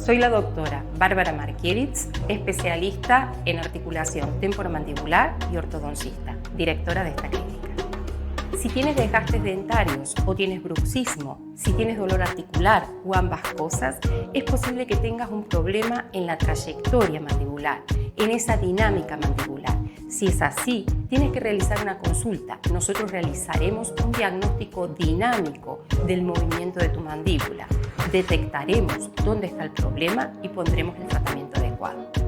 Soy la doctora Bárbara Markiewicz, especialista en articulación temporomandibular y ortodoncista, directora de esta clínica. Si tienes desgastes dentarios o tienes bruxismo, si tienes dolor articular o ambas cosas, es posible que tengas un problema en la trayectoria mandibular, en esa dinámica mandibular. Si es así, tienes que realizar una consulta. Nosotros realizaremos un diagnóstico dinámico del movimiento de tu mandíbula. Detectaremos dónde está el problema y pondremos el tratamiento adecuado.